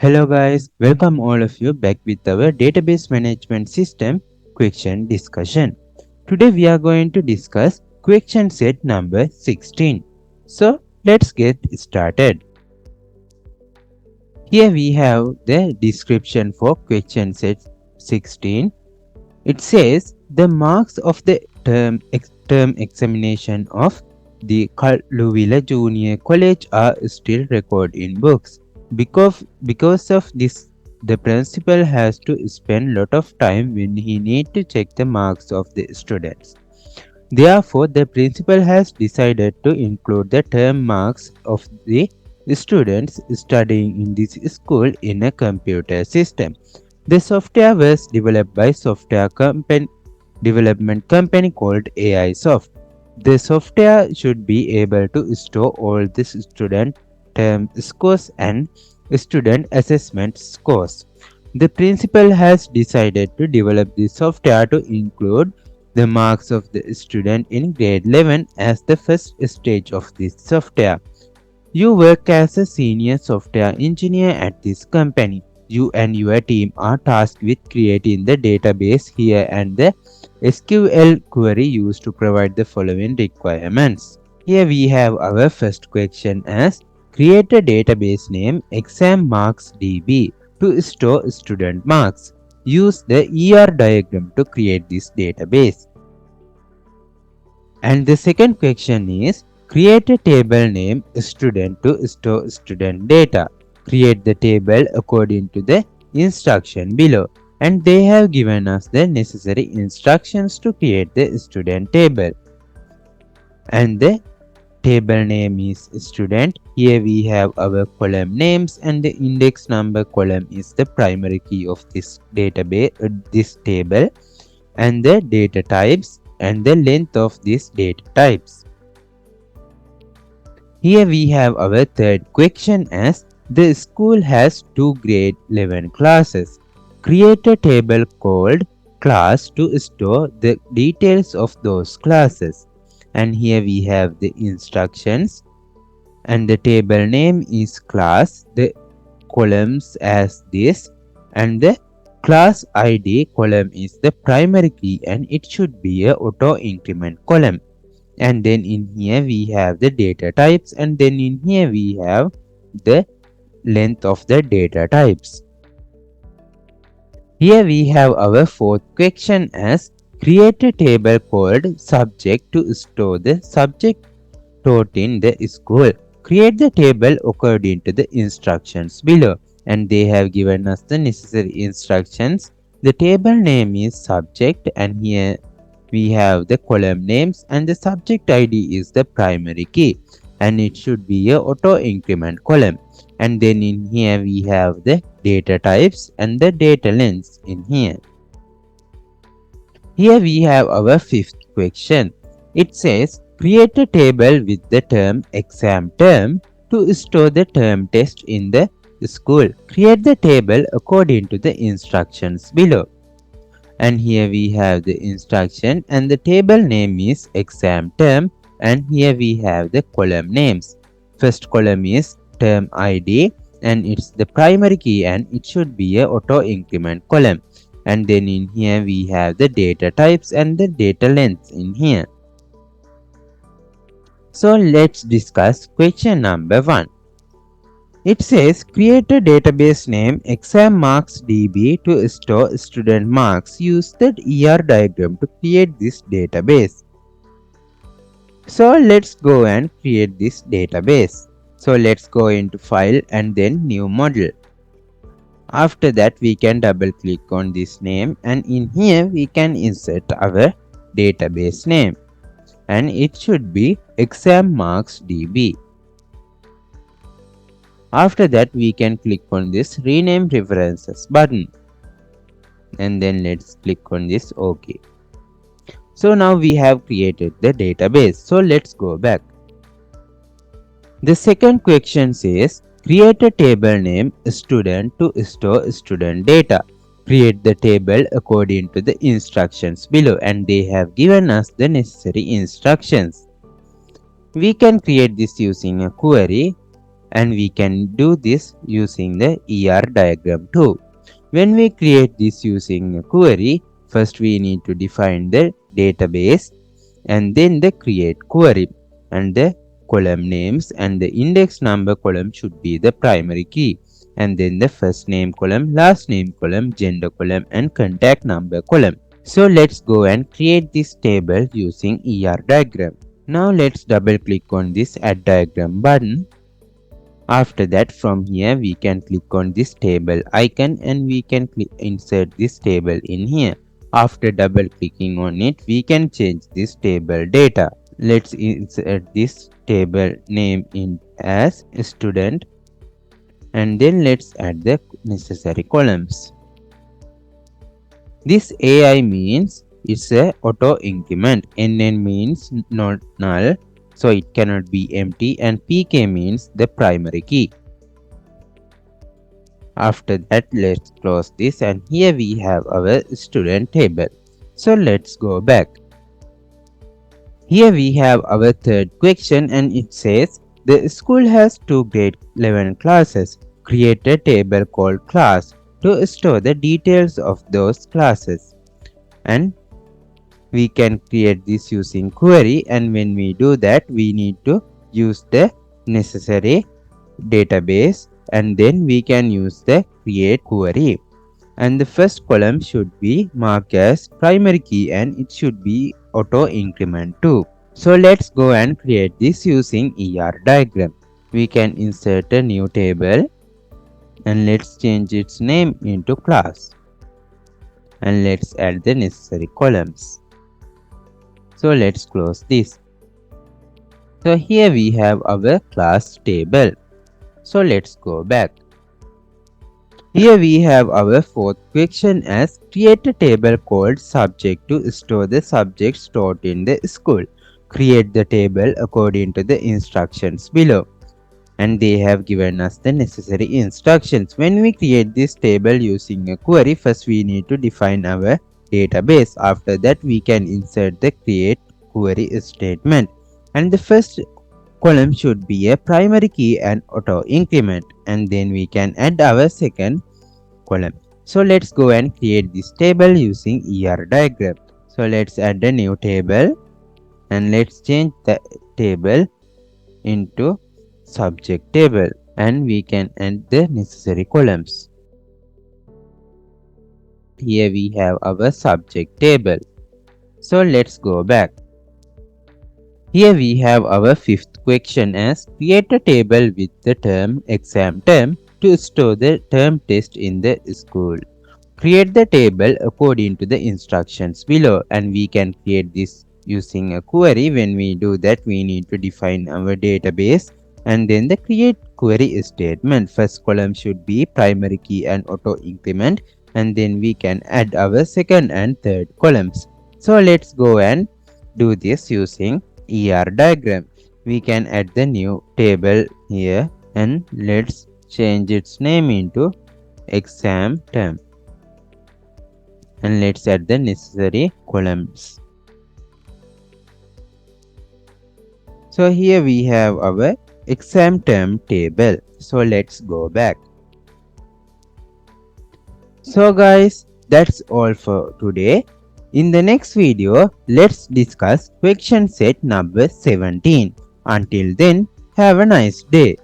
Hello guys, welcome all of you back with our database management system question discussion. Today we are going to discuss question set number 16. So let's get started. Here we have the description for question set 16. It says the marks of the term examination of the Louisville Junior College are still recorded in books. Because of this, the principal has to spend lot of time when he need to check the marks of the students. Therefore, the principal has decided to include the term marks of the students studying in this school in a computer system. The software was developed by development company called AI Soft. The software should be able to store all the student term scores and student assessment scores. The principal has decided to develop the software to include the marks of the student in grade 11 as the first stage of this software. You work as a senior software engineer at this company. You and your team are tasked with creating the database here and the SQL query used to provide the following requirements. Here we have our first question as create a database name exam marks DB to store student marks. Use the ER diagram to create this database. And the second question is create a table name student to store student data. Create the table according to the instruction below. And they have given us the necessary instructions to create the student table. And the table name is student. Here we have our column names and the index number column is the primary key of this database, this table, and the data types and the length of these data types. Here we have our third question as the school has two grade 11 classes. Create a table called class to store the details of those classes. And here we have the instructions and the table name is class, the columns as this, and the class ID column is the primary key and it should be a auto increment column. And then in here we have the data types and then in here we have the length of the data types. Here we have our fourth question as create a table called subject to store the subject taught in the school. Create the table according to the instructions below and they have given us the necessary instructions. The table name is subject and here we have the column names and the subject ID is the primary key and it should be a auto increment column. And then in here we have the data types and the data lengths in here. Here we have our fifth question. It says create a table with the term exam term to store the term test in the school. Create the table according to the instructions below. And here we have the instruction and the table name is exam term and here we have the column names. First column is term ID and it's the primary key and it should be a auto increment column. And then in here we have the data types and the data lengths in here. So let's discuss question number 1. It says create a database name exam marks DB to store student marks. Use the ER diagram to create this database. So let's go and create this database. So let's go into file and then new model. After that we can double click on this name and in here we can insert our database name and it should be exam marks DB. After that we can click on this rename preferences button and then let's click on this OK. So now we have created the database. So let's go back. The second question says create a table name student to store student data. Create the table according to the instructions below and they have given us the necessary instructions. We can create this using a query and we can do this using the ER diagram too. When we create this using a query, first we need to define the database and then the create query, and the column names and the index number column should be the primary key, and then the first name column, last name column, gender column, and contact number column. So let's go and create this table using ER diagram. Now let's double click on this add diagram button. After that, from here we can click on this table icon and we can insert this table in here. After double clicking on it, we can change this table data. Let's insert this table name in as student, and then let's add the necessary columns. This AI means it's a auto increment. NN means not null, so it cannot be empty, and PK means the primary key. After that, let's close this, and here we have our student table. So let's go back. Here we have our third question, and it says the school has two grade 11 classes. Create a table called class to store the details of those classes. And we can create this using query, and when we do that, we need to use the necessary database, and then we can use the create query. And the first column should be marked as primary key and it should be auto increment too. So let's go and create this using ER diagram. We can insert a new table and let's change its name into class, and let's add the necessary columns. So let's close this. So here we have our class table. So let's go back. Here we have our fourth question as create a table called subject to store the subjects taught in the school. Create the table according to the instructions below. And they have given us the necessary instructions. When we create this table using a query, first we need to define our database. After that, we can insert the create query statement. And the first column should be a primary key and auto increment, and then we can add our second column. So let's go and create this table using ER diagram. So let's add a new table and let's change the table into subject table, and we can add the necessary columns. Here we have our subject table. So let's go back. Here we have our fifth question as create a table with the term exam term to store the term test in the school. Create the table according to the instructions below, and we can create this using a query. When we do that, we need to define our database and then the create query statement. First column should be primary key and auto increment, and then we can add our second and third columns. So let's go and do this using ER diagram. We can add the new table here and let's change its name into exam term, and let's add the necessary columns. So here we have our exam term table. So let's go back. So guys, that's all for today. In the next video, let's discuss question set number 17. Until then, have a nice day.